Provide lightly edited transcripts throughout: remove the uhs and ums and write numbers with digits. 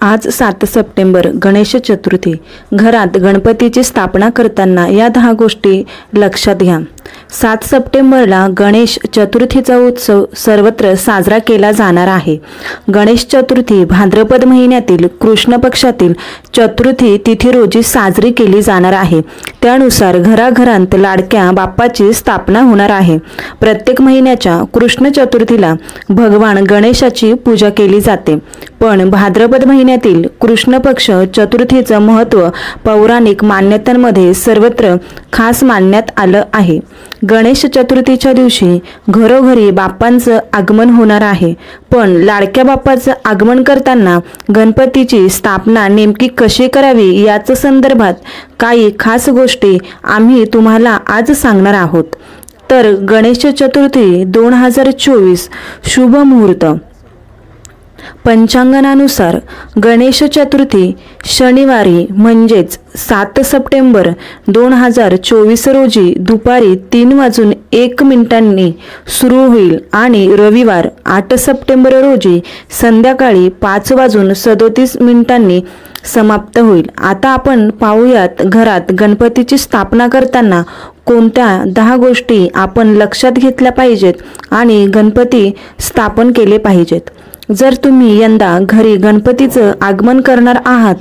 आज 7 सप्टेंबर गणेश चतुर्थी। घरात गणपतीची स्थापना करताना या 10 गोष्टी लक्षात घ्या। 7 सप्टेंबरला गणेश चतुर्थीचा उत्सव सर्वत्र साजरा केला जाणार आहे। गणेश चतुर्थी भाद्रपद महिन्यातील कृष्ण पक्षातील चतुर्थी तिथी रोजी साजरी केली जाणार आहे। त्यानुसार घराघरांत लाडक्या बाप्पाची स्थापना होणार आहे। प्रत्येक महिन्याच्या कृष्ण चतुर्थीला भगवान गणेशाची पूजा केली जाते, पण भाद्रपद महिन्यातील कृष्ण पक्ष चतुर्थीचं महत्त्व पौराणिक मान्यतांमध्ये सर्वत्र खास मानण्यात आलं आहे। गणेश चतुर्थीच्या दिवशी घरोघरी बाप्पांचं आगमन होणार आहे, पण लाडक्या बाप्पाचं आगमन करताना गणपतीची स्थापना नेमकी कशी करावी याच संदर्भात काही खास गोष्टी आम्ही तुम्हाला आज सांगणार आहोत। तर गणेश चतुर्थी 2024 शुभ मुहूर्त। पंचांगणानुसार गणेश चतुर्थी शनिवारी म्हणजेच 7 सप्टेंबर 2024 रोजी दुपारी 3:01 सुरू होईल आणि रविवार 8 सप्टेंबर रोजी संध्याकाळी 5:37 समाप्त होईल। आता आपण पाहूयात घरात गणपतीची स्थापना करताना कोणत्या 10 गोष्टी आपण लक्षात घेतल्या पाहिजेत आणि गणपती स्थापन केले पाहिजेत। जर तुम्ही यंदा घरी गणपतीचं आगमन करणार आहात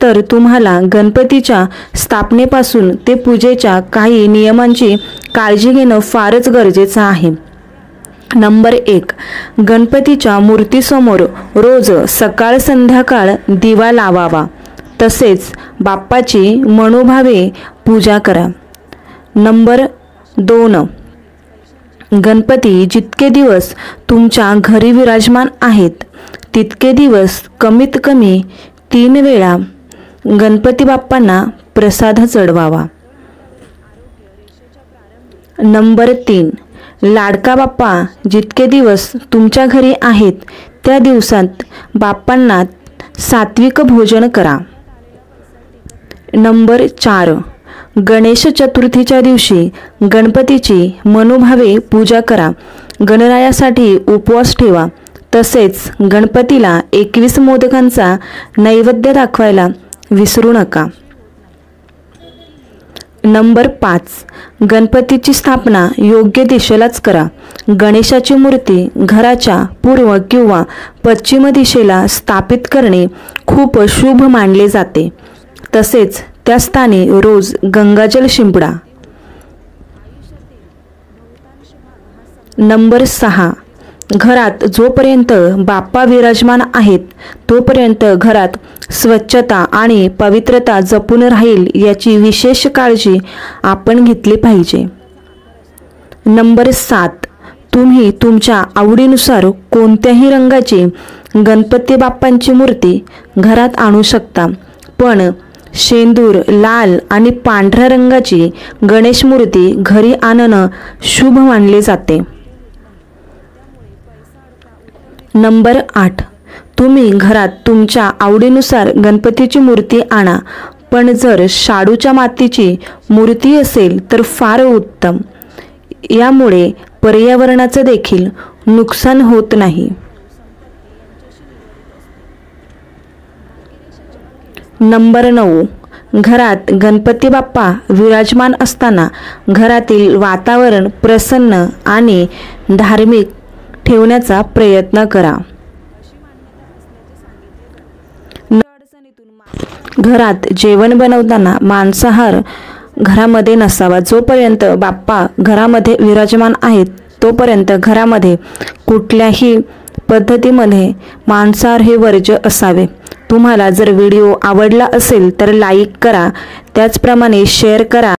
तर तुम्हाला गणपतीच्या स्थापनेपासून ते पूजेच्या काही नियमांची काळजी घेणं फारच गरजेचं आहे। नंबर 1, गणपतीच्या मूर्तीसमोर रोज सकाळ संध्याकाळ दिवा लावावा, तसेच बाप्पाची मनोभावे पूजा करा। नंबर 2, गणपती जितके दिवस तुमच्या घरी विराजमान आहेत तितके दिवस कमीत कमी 3 वेळा गणपती बाप्पांना प्रसाद चढवावा। नंबर 3, लाडका बाप्पा जितके दिवस तुमच्या घरी आहेत त्या दिवसात बाप्पांना सात्विक भोजन करा। नंबर 4, गणेश चतुर्थीच्या दिवशी गणपतीची मनोभावे पूजा करा। गणरायासाठी उपवास ठेवा, तसेच गणपतीला 21 मोदकांचा नैवेद्य दाखवायला विसरू नका। नंबर 5, गणपतीची स्थापना योग्य दिशेलाच करा। गणेशाची मूर्ती घराच्या पूर्व किंवा पश्चिम दिशेला स्थापित करणे खूप शुभ मानले जाते, तसेच त्या स्थानी रोज गंगाजल शिंपडा। नंबर 6, घरात जोपर्यंत बाप्पा विराजमान आहेत तोपर्यंत घरात स्वच्छता आणि पवित्रता जपून राहील याची विशेष काळजी आपण घेतली पाहिजे। नंबर 7, तुम्ही तुमच्या आवडीनुसार कोणत्याही रंगाची गणपती बाप्पांची मूर्ती घरात आणू शकता, पण शेंदूर, लाल आणि पांढऱ्या रंगाची गणेश मूर्ती घरी आणणं शुभ मानले जाते। नंबर 8, तुम्ही घरात तुमच्या आवडीनुसार गणपतीची मूर्ती आणा, पण जर शाडूच्या मातीची मूर्ती असेल तर फार उत्तम। यामुळे पर्यावरणाचं देखील नुकसान होत नाही। नंबर 9, घरात गणपती बाप्पा विराजमान असताना घरातील वातावरण प्रसन्न आणि धार्मिक ठेवण्याचा प्रयत्न करा। घरात जेवण बनवताना मांसाहार घरामध्ये नसावा। जोपर्यंत बाप्पा घरामध्ये विराजमान आहेत तोपर्यंत घरामध्ये कुठल्याही पद्धतीमध्ये मांसाहार हे वर्ज्य असावे। तुम्हाला जर व्हिडिओ आवडला असेल तर लाईक करा, त्याचप्रमाणे शेअर करा।